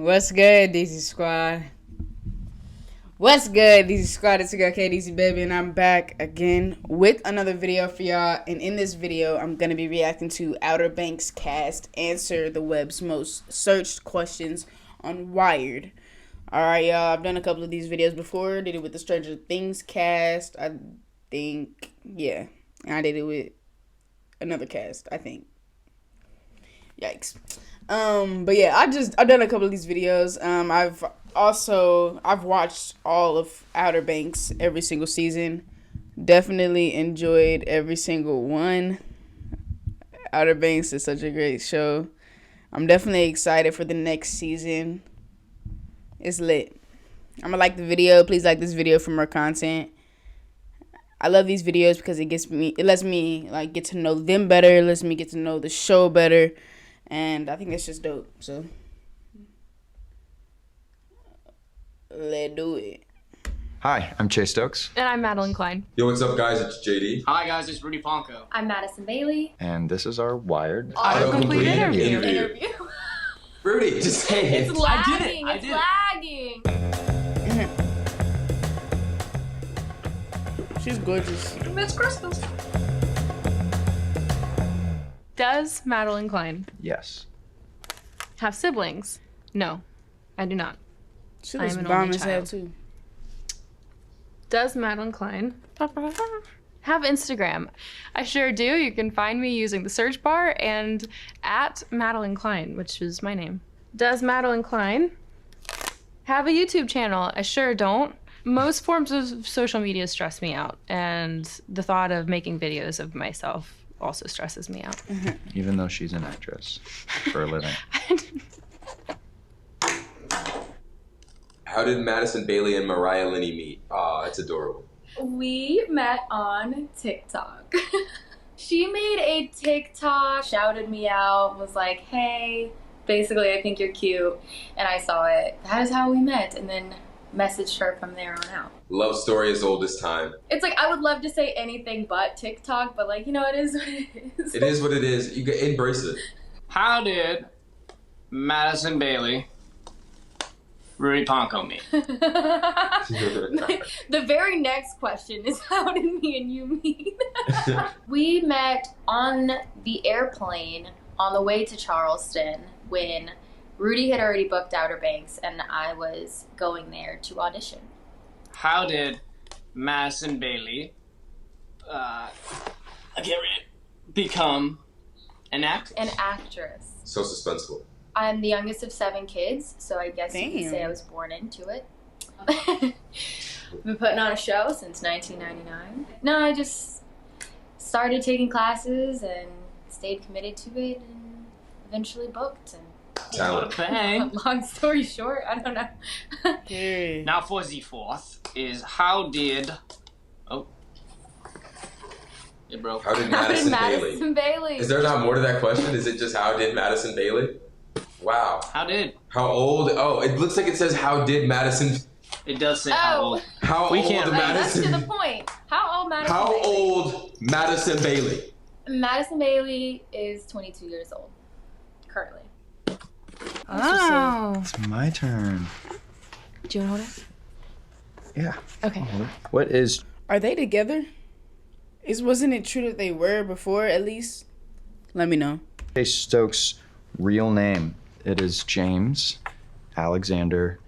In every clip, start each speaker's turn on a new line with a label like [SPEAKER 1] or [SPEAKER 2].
[SPEAKER 1] What's good, DZ Squad? What's good, DZ Squad? It's your girl KDZ Baby, and I'm back again with another video for y'all. And in this video, I'm gonna be reacting to Outer Banks cast answer the web's most searched questions on Wired. Alright, y'all, I've done a couple of these videos before. Did it with the Stranger Things cast, I think. Yeah, and I did it with another cast, I think. Yikes. But yeah, I've done a couple of these videos. I've watched all of Outer Banks, every single season. Definitely enjoyed every single one. Outer Banks is such a great show. I'm definitely excited for the next season. It's lit. I'm gonna like the video. Please like this video for more content. I love these videos because it lets me like get to know them better. It lets me get to know the show better. And I think that's just dope. So, let's do it.
[SPEAKER 2] Hi, I'm Chase Stokes.
[SPEAKER 3] And I'm Madelyn Cline.
[SPEAKER 4] Yo, what's up, guys? It's JD.
[SPEAKER 5] Hi, guys. It's Rudy Pankow.
[SPEAKER 6] I'm Madison Bailey.
[SPEAKER 2] And this is our Wired
[SPEAKER 3] Autocomplete interview.
[SPEAKER 4] Rudy, just say it.
[SPEAKER 6] It's lagging. It's lagging.
[SPEAKER 1] She's gorgeous.
[SPEAKER 6] Miss Christmas.
[SPEAKER 3] Does Madelyn Cline
[SPEAKER 2] Yes.
[SPEAKER 3] have siblings? No, I do not.
[SPEAKER 1] She
[SPEAKER 3] I
[SPEAKER 1] looks
[SPEAKER 3] am an
[SPEAKER 1] bomb
[SPEAKER 3] only
[SPEAKER 1] as hell
[SPEAKER 3] child.
[SPEAKER 1] too.
[SPEAKER 3] Does Madelyn Cline have Instagram? I sure do. You can find me using the search bar and at Madelyn Cline, which is my name. Does Madelyn Cline have a YouTube channel? I sure don't. Most forms of social media stress me out, and the thought of making videos of myself also stresses me out.
[SPEAKER 2] Even though she's an actress for a living.
[SPEAKER 4] How did Madison Bailey and Mariah Linney meet? Aw, it's adorable.
[SPEAKER 6] We met on TikTok. She made a TikTok, shouted me out, was like, hey, basically, I think you're cute. And I saw it. That is how we met. And then messaged her from there on out.
[SPEAKER 4] Love story as old as time.
[SPEAKER 6] It's like, I would love to say anything but TikTok, but like, you know, it is what it is.
[SPEAKER 4] It is what it is. You can embrace it.
[SPEAKER 5] How did Madison Bailey, Rudy Pankow meet?
[SPEAKER 6] The very next question is, how did me and you meet? We met on the airplane on the way to Charleston when Rudy had already booked Outer Banks and I was going there to audition.
[SPEAKER 5] How did Madison Bailey, become an actress?
[SPEAKER 6] An actress.
[SPEAKER 4] So suspenseful.
[SPEAKER 6] I'm the youngest of 7 kids, so I guess you could say I was born into it. Been putting on a show since 1999. No, I just started taking classes and stayed committed to it and eventually booked. And
[SPEAKER 4] Talent.
[SPEAKER 5] Bang.
[SPEAKER 6] long story short, I don't know.
[SPEAKER 1] Hey.
[SPEAKER 5] Now for the fourth is how did... Oh. It broke.
[SPEAKER 4] How did
[SPEAKER 6] How did
[SPEAKER 4] Madison Bailey?
[SPEAKER 6] Madison Bailey?
[SPEAKER 4] Is there not more to that question? Is it just how did Madison Bailey? Wow.
[SPEAKER 5] How did?
[SPEAKER 4] How old? Oh, it looks like it says how did Madison...
[SPEAKER 5] It does say how old.
[SPEAKER 4] How
[SPEAKER 5] We
[SPEAKER 4] old
[SPEAKER 5] can't-
[SPEAKER 6] That's to the
[SPEAKER 4] Madison...
[SPEAKER 6] point. How old Madison
[SPEAKER 4] How
[SPEAKER 6] Bailey?
[SPEAKER 4] old Madison Bailey?
[SPEAKER 6] Madison Bailey is 22 years old, currently.
[SPEAKER 3] Oh.
[SPEAKER 2] It's my turn.
[SPEAKER 3] Do you want to hold it?
[SPEAKER 2] Yeah.
[SPEAKER 3] Okay.
[SPEAKER 2] What is
[SPEAKER 1] Are they together? Wasn't it true that they were before, at least? Let me know.
[SPEAKER 2] Chase Stokes' real name? It is James Alexander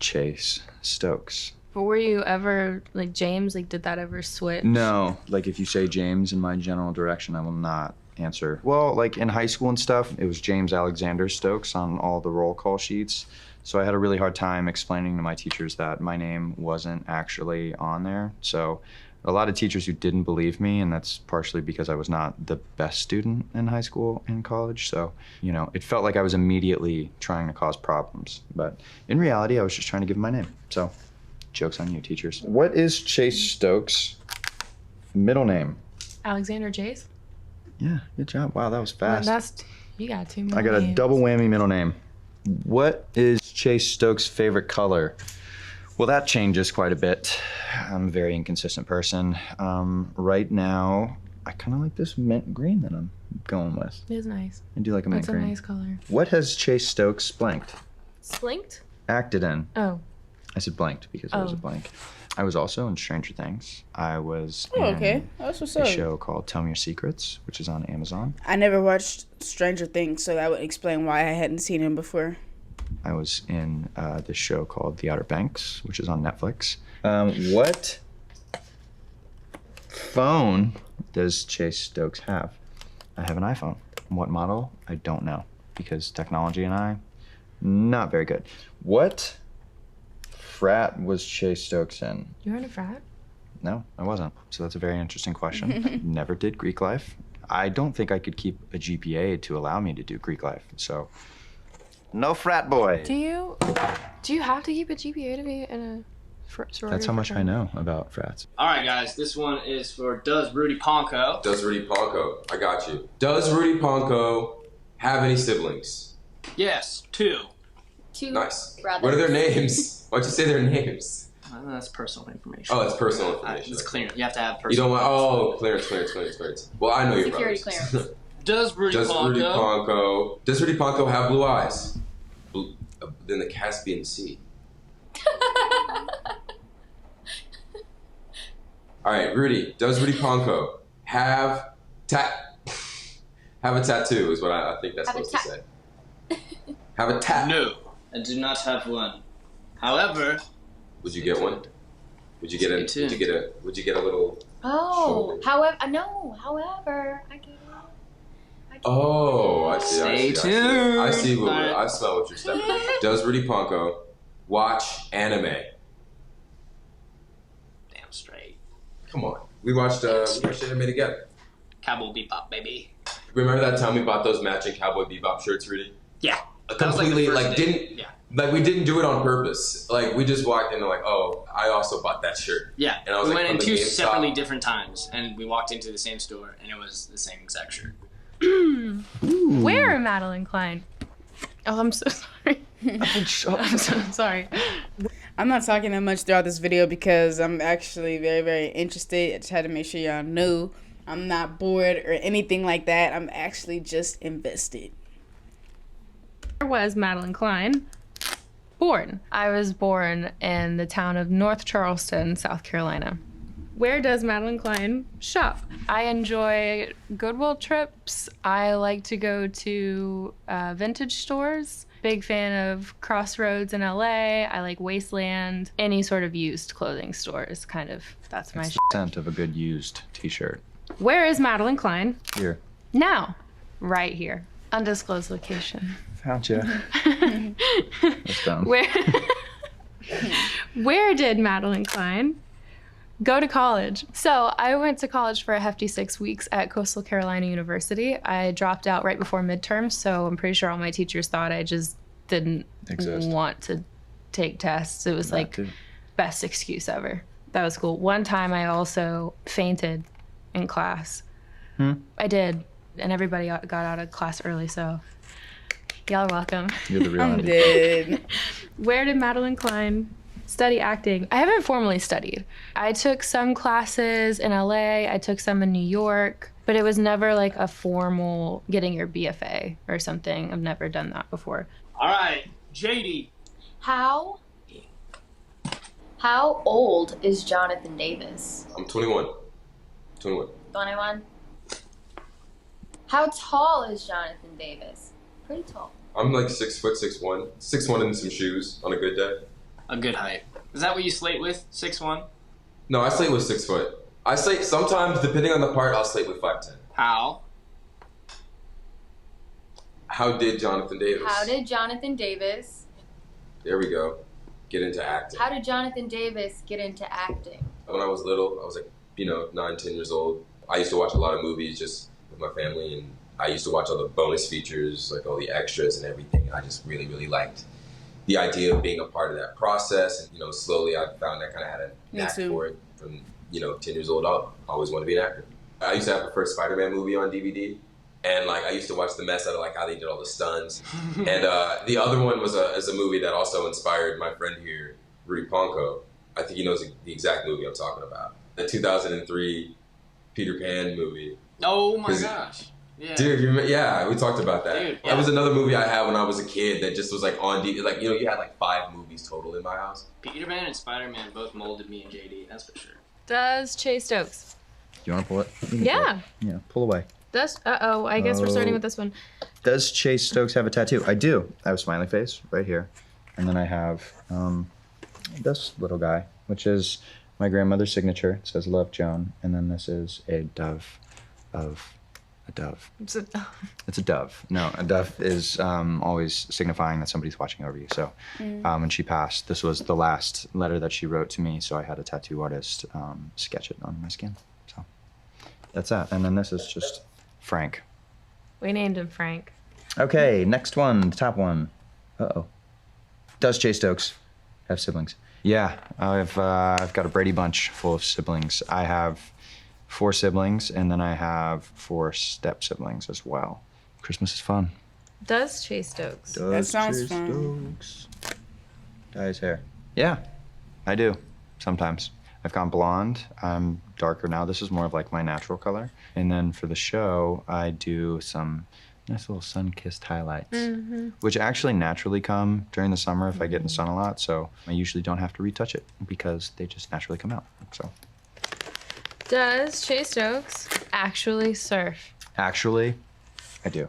[SPEAKER 2] Chase Stokes.
[SPEAKER 3] But were you ever, like, James, like, did that ever switch?
[SPEAKER 2] No, like if you say James in my general direction, I will not answer. Well, like in high school and stuff, it was James Alexander Stokes on all the roll call sheets. So I had a really hard time explaining to my teachers that my name wasn't actually on there. So a lot of teachers who didn't believe me, and that's partially because I was not the best student in high school and college. So, you know, it felt like I was immediately trying to cause problems. But in reality, I was just trying to give my name. So joke's on you, teachers. What is Chase Stokes' middle name?
[SPEAKER 3] Alexander Jace?
[SPEAKER 2] Yeah, good job. Wow, that was fast.
[SPEAKER 3] You got 2 more
[SPEAKER 2] I got a
[SPEAKER 3] names.
[SPEAKER 2] double whammy middle name. What is Chase Stokes' favorite color? Well, that changes quite a bit. I'm a very inconsistent person. Right now, I kind of like this mint green that I'm going with.
[SPEAKER 3] It is nice.
[SPEAKER 2] I do like a mint
[SPEAKER 3] It's a
[SPEAKER 2] green.
[SPEAKER 3] nice color.
[SPEAKER 2] What has Chase Stokes blanked?
[SPEAKER 3] Slinked?
[SPEAKER 2] Acted in.
[SPEAKER 3] Oh.
[SPEAKER 2] I said blanked because it was a blank. I was also in Stranger Things. I was
[SPEAKER 1] okay. That's what's
[SPEAKER 2] in a
[SPEAKER 1] up.
[SPEAKER 2] show called Tell Me Your Secrets, which is on Amazon.
[SPEAKER 1] I never watched Stranger Things, so that would explain why I hadn't seen him before.
[SPEAKER 2] I was in this show called The Outer Banks, which is on Netflix. What phone does Chase Stokes have? I have an iPhone. What model? I don't know, because technology and I, not very good. What frat was Chase Stokes in?
[SPEAKER 3] You were in a frat?
[SPEAKER 2] No, I wasn't. So that's a very interesting question. Never did Greek life. I don't think I could keep a GPA to allow me to do Greek life. So, no frat boy.
[SPEAKER 3] Do you have to keep a GPA to be in a sorority?
[SPEAKER 2] That's how much I know about frats.
[SPEAKER 5] All right, guys. This one is for Does Rudy Pankow.
[SPEAKER 4] Does Rudy Pankow? I got you. Does Rudy Pankow have any siblings?
[SPEAKER 5] Yes, 2.
[SPEAKER 6] 2
[SPEAKER 4] Nice.
[SPEAKER 6] brothers.
[SPEAKER 4] What are their names? Why'd you say their names?
[SPEAKER 5] That's personal information.
[SPEAKER 4] Oh, it's personal information.
[SPEAKER 5] It's clear. You have to have personal.
[SPEAKER 4] You don't want. Oh, clearance. Well, I know your
[SPEAKER 6] Security
[SPEAKER 4] brothers.
[SPEAKER 6] clearance.
[SPEAKER 5] Does Rudy Pankow?
[SPEAKER 4] Does Rudy Pankow have blue eyes? Than the Caspian Sea. All right, Rudy. Does Rudy Pankow have a tattoo? Is what I think that's supposed to say. Have a tat?
[SPEAKER 5] No, I do not have one. However,
[SPEAKER 4] would you get one? Would you get a? Would you get a little?
[SPEAKER 6] Oh, however, I get it.
[SPEAKER 4] Oh, I see.
[SPEAKER 5] Stay tuned.
[SPEAKER 4] I see. I smell what you're stepping. Does Rudy Pankow watch anime?
[SPEAKER 5] Damn straight.
[SPEAKER 4] Come on, we watched anime together.
[SPEAKER 5] Cowboy Bebop, baby.
[SPEAKER 4] Remember that time we bought those matching Cowboy Bebop shirts, Rudy?
[SPEAKER 5] Yeah.
[SPEAKER 4] Completely,
[SPEAKER 5] like
[SPEAKER 4] we didn't do it on purpose. Like, we just walked in and oh, I also bought that shirt.
[SPEAKER 5] Yeah.
[SPEAKER 4] And I was
[SPEAKER 5] we went in 2
[SPEAKER 4] GameStop.
[SPEAKER 5] separately different times, and we walked into the same store, and it was the same exact shirt.
[SPEAKER 3] Where, Madelyn Cline? Oh, I'm so sorry. I'm so sorry.
[SPEAKER 1] I'm not talking that much throughout this video because I'm actually very, very interested. I just had to make sure y'all knew I'm not bored or anything like that. I'm actually just invested.
[SPEAKER 3] Where was Madelyn Cline born? I was born in the town of North Charleston, South Carolina. Where does Madelyn Cline shop? I enjoy Goodwill trips. I like to go to vintage stores. Big fan of Crossroads in LA. I like Wasteland. Any sort of used clothing store is kind of, that's my
[SPEAKER 2] It's the scent of a good used t-shirt.
[SPEAKER 3] Where is Madelyn Cline?
[SPEAKER 2] Here.
[SPEAKER 3] Now. Right here. Undisclosed location.
[SPEAKER 2] Found ya. That's dumb.
[SPEAKER 3] Where did Madelyn Cline go to college? So I went to college for a hefty 6 weeks at Coastal Carolina University. I dropped out right before midterms, so I'm pretty sure all my teachers thought I just didn't want to take tests. It was best excuse ever. That was cool. One time I also fainted in class. I did, and everybody got out of class early, so y'all are welcome.
[SPEAKER 2] You're the real
[SPEAKER 1] I'm
[SPEAKER 2] Andy.
[SPEAKER 1] dead.
[SPEAKER 3] Where did Madelyn Cline study acting? I haven't formally studied. I took some classes in LA, I took some in New York, but it was never like a formal getting your BFA or something. I've never done that before.
[SPEAKER 5] All right, JD.
[SPEAKER 6] How old is Jonathan Davis?
[SPEAKER 4] I'm 21. 21.
[SPEAKER 6] 21. How tall is Jonathan Davis? Pretty tall.
[SPEAKER 4] I'm like 6 foot 6'1". 6'1" in some shoes on a good day.
[SPEAKER 5] A good height. Is that what you slate with? 6'1"?
[SPEAKER 4] No, I slate with 6 foot. I slate sometimes, depending on the part, I'll slate with 5'10".
[SPEAKER 5] How?
[SPEAKER 4] How did Jonathan Davis?
[SPEAKER 6] How did Jonathan Davis?
[SPEAKER 4] There we go. Get into acting.
[SPEAKER 6] How did Jonathan Davis get into acting?
[SPEAKER 4] When I was little, I was like, 9, 10 years old. I used to watch a lot of movies just with my family, and I used to watch all the bonus features, like all the extras and everything. I just really, really liked the idea of being a part of that process. And, slowly I found I kind of had a knack for it. From, 10 years old, I always wanted to be an actor. I used to have the first Spider-Man movie on DVD. And I used to watch the mess out of how they did all the stunts. And the other one was a movie that also inspired my friend here, Rudy Pankow. I think he knows the exact movie I'm talking about. The 2003 Peter Pan movie.
[SPEAKER 5] Oh my gosh. Yeah.
[SPEAKER 4] Dude, yeah, we talked about that.
[SPEAKER 5] Dude,
[SPEAKER 4] That was another movie I had when I was a kid that just was like on DVD. Like, you know, you had like 5 movies total in my house.
[SPEAKER 5] Peter Pan and Spider-Man both molded me and JD, that's for sure.
[SPEAKER 3] Does Chase Stokes?
[SPEAKER 2] Do you want to pull it? You can
[SPEAKER 3] Yeah.
[SPEAKER 2] pull it. Yeah, pull away.
[SPEAKER 3] Does, I guess we're starting with this one.
[SPEAKER 2] Does Chase Stokes have a tattoo? I do. I have a smiley face right here. And then I have this little guy, which is my grandmother's signature. It says Love Joan. And then this is a dove of a dove. It's a dove. No, a dove is always signifying that somebody's watching over you. So when she passed, this was the last letter that she wrote to me. So I had a tattoo artist sketch it on my skin. So that's that. And then this is just Frank.
[SPEAKER 3] We named him Frank.
[SPEAKER 2] Okay, next one, the top one. Uh-oh. Does Chase Stokes have siblings? Yeah, I've got a Brady Bunch full of siblings. I have 4 siblings, and then I have 4 step siblings as well. Christmas is fun.
[SPEAKER 3] Does Chase Stokes?
[SPEAKER 1] That sounds fun.
[SPEAKER 2] Stokes dye his hair? Yeah, I do. Sometimes. I've gone blonde. I'm darker now. This is more of like my natural color. And then for the show, I do some nice little sun-kissed highlights, which actually naturally come during the summer if I get in the sun a lot. So I usually don't have to retouch it because they just naturally come out. So.
[SPEAKER 3] Does Chase Stokes actually surf?
[SPEAKER 2] Actually, I do.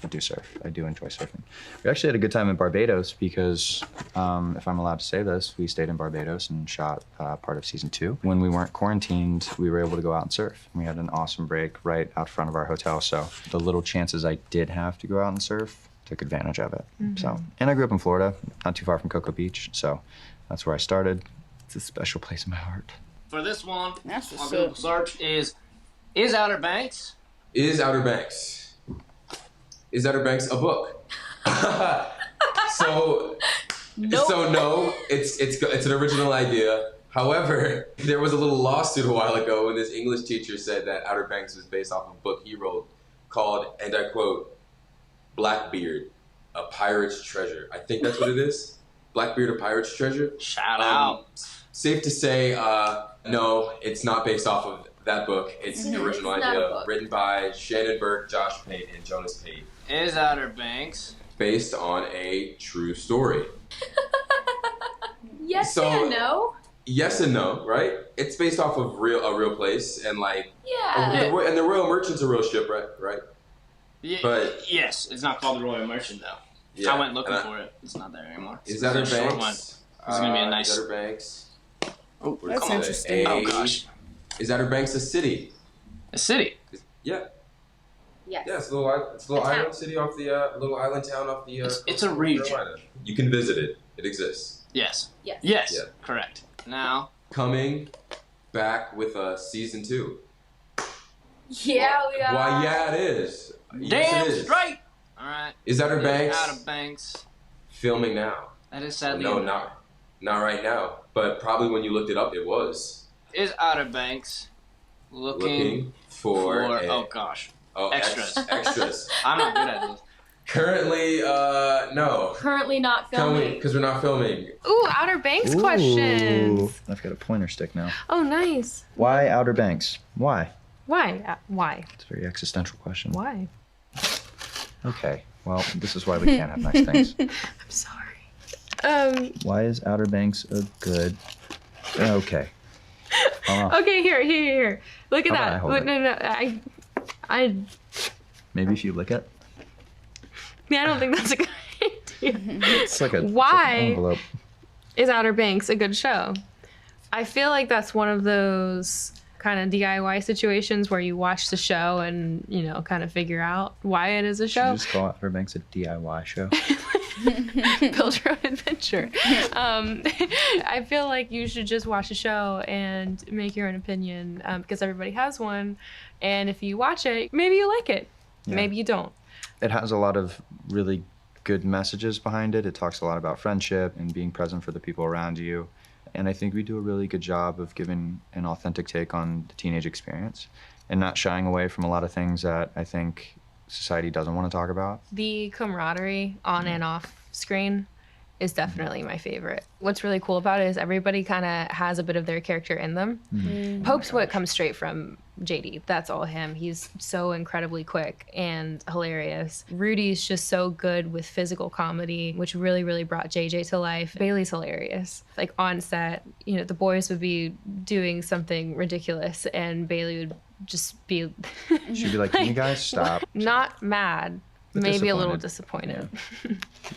[SPEAKER 2] I do surf. I do enjoy surfing. We actually had a good time in Barbados because, if I'm allowed to say this, we stayed in Barbados and shot part of season 2. When we weren't quarantined, we were able to go out and surf. We had an awesome break right out front of our hotel. So the little chances I did have to go out and surf, took advantage of it. So, and I grew up in Florida, not too far from Cocoa Beach. So that's where I started. It's a special place in my heart.
[SPEAKER 5] For this one,
[SPEAKER 1] That's what's
[SPEAKER 5] our Google
[SPEAKER 1] up.
[SPEAKER 5] search is Outer Banks?
[SPEAKER 4] Is Outer Banks a book? So no, it's an original idea. However, there was a little lawsuit a while ago when this English teacher said that Outer Banks was based off of a book he wrote called, and I quote, Blackbeard, a Pirate's Treasure. I think that's what it is. Blackbeard, a Pirate's Treasure.
[SPEAKER 5] Shout out.
[SPEAKER 4] Safe to say, no, it's not based off of that book. It's the original
[SPEAKER 6] It's not a
[SPEAKER 4] idea,
[SPEAKER 6] book.
[SPEAKER 4] written by Shannon Burke, Josh Pate, and Jonas Pate.
[SPEAKER 5] Is Outer Banks?
[SPEAKER 4] Based on a true story.
[SPEAKER 6] Yes
[SPEAKER 4] So-
[SPEAKER 6] and no.
[SPEAKER 4] Yes and no, right? It's based off of a real place, and like,
[SPEAKER 6] Yeah.
[SPEAKER 4] and the Royal Merchant's a real ship, right? But-
[SPEAKER 5] yes, it's not called the Royal Merchant though.
[SPEAKER 4] Yeah.
[SPEAKER 5] I went looking for it. It's not there anymore.
[SPEAKER 4] Is
[SPEAKER 5] It's
[SPEAKER 4] Outer
[SPEAKER 5] a short one.
[SPEAKER 4] Banks?
[SPEAKER 5] It's gonna be a nice.
[SPEAKER 4] Is Outer Banks?
[SPEAKER 1] Oh,
[SPEAKER 4] We're
[SPEAKER 1] that's
[SPEAKER 4] calling it
[SPEAKER 1] interesting.
[SPEAKER 5] Oh gosh,
[SPEAKER 4] Is Outer Banks a city?
[SPEAKER 5] a city.
[SPEAKER 4] Yeah.
[SPEAKER 6] Yes.
[SPEAKER 4] Yeah, it's a little
[SPEAKER 6] A town.
[SPEAKER 4] island city off the little island town off the.
[SPEAKER 5] It's a region.
[SPEAKER 4] Carolina. You can visit it. It exists.
[SPEAKER 5] Yes.
[SPEAKER 6] Yes.
[SPEAKER 5] Yes.
[SPEAKER 4] Yeah.
[SPEAKER 5] Correct. Now.
[SPEAKER 4] Coming back with season 2.
[SPEAKER 6] Yeah, we are.
[SPEAKER 4] Why? Yeah, it is. Yes,
[SPEAKER 5] Damn
[SPEAKER 4] it is.
[SPEAKER 5] straight. All right.
[SPEAKER 4] Is Outer Banks
[SPEAKER 5] Outer Banks.
[SPEAKER 4] filming now?
[SPEAKER 5] That is sadly.
[SPEAKER 4] No, not right now. But probably when you looked it up, it was.
[SPEAKER 5] Is Outer Banks looking
[SPEAKER 4] for
[SPEAKER 5] oh gosh.
[SPEAKER 4] oh,
[SPEAKER 5] extras.
[SPEAKER 4] Extras.
[SPEAKER 5] I'm not good at this.
[SPEAKER 4] Currently, no.
[SPEAKER 6] Currently not filming.
[SPEAKER 4] Because we're not filming.
[SPEAKER 3] Ooh, Outer Banks questions.
[SPEAKER 2] I've got a pointer stick now.
[SPEAKER 3] Oh, nice.
[SPEAKER 2] Why Outer Banks? Why?
[SPEAKER 3] Why? Why?
[SPEAKER 2] It's a very existential question.
[SPEAKER 3] Why?
[SPEAKER 2] Okay, well, this is why we can't have nice things.
[SPEAKER 3] I'm sorry.
[SPEAKER 2] Why is Outer Banks a good... Okay.
[SPEAKER 3] Okay, here. Look at
[SPEAKER 2] How about I
[SPEAKER 3] that.
[SPEAKER 2] hold
[SPEAKER 3] Look,
[SPEAKER 2] it?
[SPEAKER 3] no, I
[SPEAKER 2] Maybe if you lick it.
[SPEAKER 3] don't think that's a good idea.
[SPEAKER 2] It's like a
[SPEAKER 3] Why?
[SPEAKER 2] envelope.
[SPEAKER 3] Is Outer Banks a good show? I feel like that's one of those kind of DIY situations where you watch the show and, kind of figure out why it is a
[SPEAKER 2] Should you
[SPEAKER 3] show.
[SPEAKER 2] just call Outer Banks a DIY show?
[SPEAKER 3] Build your own adventure. I feel like you should just watch a show and make your own opinion because everybody has one. And if you watch it, maybe you like it.
[SPEAKER 2] Yeah.
[SPEAKER 3] Maybe you don't.
[SPEAKER 2] It has a lot of really good messages behind it. It talks a lot about friendship and being present for the people around you. And I think we do a really good job of giving an authentic take on the teenage experience and not shying away from a lot of things that I think society doesn't want to talk about.
[SPEAKER 3] The camaraderie on and off screen is definitely my favorite. What's really cool about it is everybody kind of has a bit of their character in them. Hope's what comes straight from JD. That's all him. He's so incredibly quick and hilarious. Rudy's just so good with physical comedy, which really, really brought JJ to life. Bailey's hilarious. Like on set, you know, the boys would be doing something ridiculous and Bailey would just be
[SPEAKER 2] She'd be like, can you guys stop?
[SPEAKER 3] Not mad,
[SPEAKER 2] But
[SPEAKER 3] maybe a little disappointed.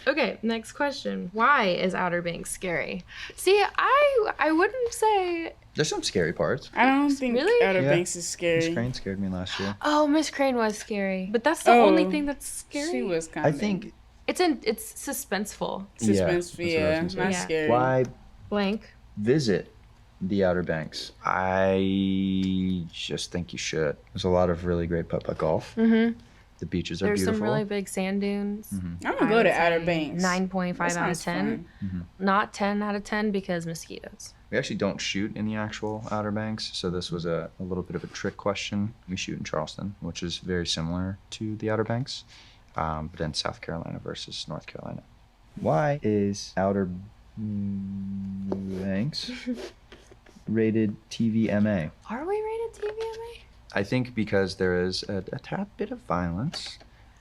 [SPEAKER 3] Okay, next question. Why is Outer Banks scary? See, I wouldn't say...
[SPEAKER 2] There's some scary parts.
[SPEAKER 1] I don't think
[SPEAKER 3] Really?
[SPEAKER 1] Outer
[SPEAKER 2] Yeah.
[SPEAKER 1] Banks is scary.
[SPEAKER 2] Miss Crane scared me last year.
[SPEAKER 3] Oh, Miss Crane was scary. But that's the only thing that's scary.
[SPEAKER 1] She was kind
[SPEAKER 2] I
[SPEAKER 1] of.
[SPEAKER 2] think
[SPEAKER 3] It's suspenseful.
[SPEAKER 1] Suspenseful,
[SPEAKER 2] that's what I was
[SPEAKER 1] yeah.
[SPEAKER 2] gonna say.
[SPEAKER 1] Not
[SPEAKER 3] Yeah.
[SPEAKER 1] scary.
[SPEAKER 2] why
[SPEAKER 3] Blank.
[SPEAKER 2] visit the Outer Banks? I just think you should. There's a lot of really great putt-putt golf.
[SPEAKER 3] Mm-hmm.
[SPEAKER 2] The beaches are
[SPEAKER 3] There's
[SPEAKER 2] beautiful.
[SPEAKER 3] some really big sand dunes.
[SPEAKER 1] I'm gonna go to Outer Banks.
[SPEAKER 3] 9.5
[SPEAKER 1] That
[SPEAKER 3] out of
[SPEAKER 1] sounds
[SPEAKER 3] 10.
[SPEAKER 1] fun.
[SPEAKER 3] Not 10 out of 10 because mosquitoes.
[SPEAKER 2] We actually don't shoot in the actual Outer Banks, so this was a little bit of a trick question. We shoot in Charleston, which is very similar to the Outer Banks, but in South Carolina versus North Carolina. Why is Outer Banks rated TVMA?
[SPEAKER 3] Are we rated TVMA?
[SPEAKER 2] I think because there is a tad bit of violence.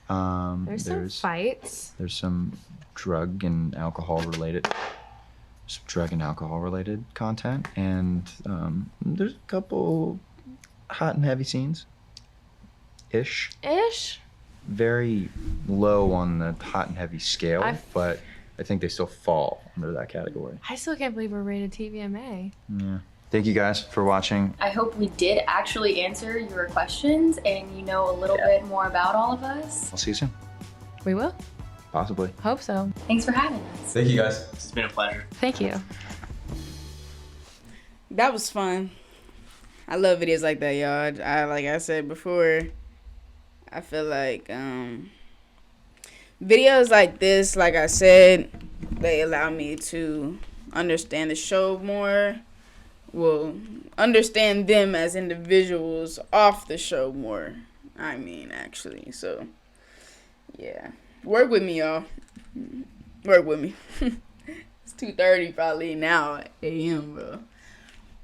[SPEAKER 3] There's some fights.
[SPEAKER 2] There's some drug and alcohol related content, and there's a couple hot and heavy scenes. Ish. Very low on the hot and heavy scale, but I think they still fall under that category.
[SPEAKER 3] I still can't believe we're rated TVMA.
[SPEAKER 2] Yeah. Thank you guys for watching.
[SPEAKER 6] I hope we did actually answer your questions and you know a little bit more about all of us.
[SPEAKER 2] I'll see you soon.
[SPEAKER 3] We will?
[SPEAKER 2] Possibly.
[SPEAKER 3] Hope so.
[SPEAKER 6] Thanks for having us.
[SPEAKER 4] Thank you guys.
[SPEAKER 5] It's been a pleasure.
[SPEAKER 3] Thank you.
[SPEAKER 1] That was fun. I love videos like that, y'all. Like I said before, I feel like videos like this, like I said, they allow me to understand the show more. Will understand them as individuals off the show more. I mean, actually. So, yeah. Work with me, y'all. Work with me. It's 2:30 probably now, a.m., bro.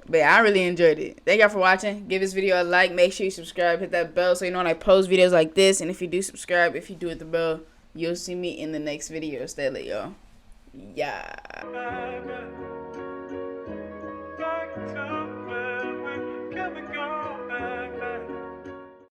[SPEAKER 1] But yeah, I really enjoyed it. Thank y'all for watching. Give this video a like. Make sure you subscribe. Hit that bell so you know when I post videos like this. And if you do subscribe, if you do hit the bell, you'll see me in the next video. Stay lit, y'all. Yeah.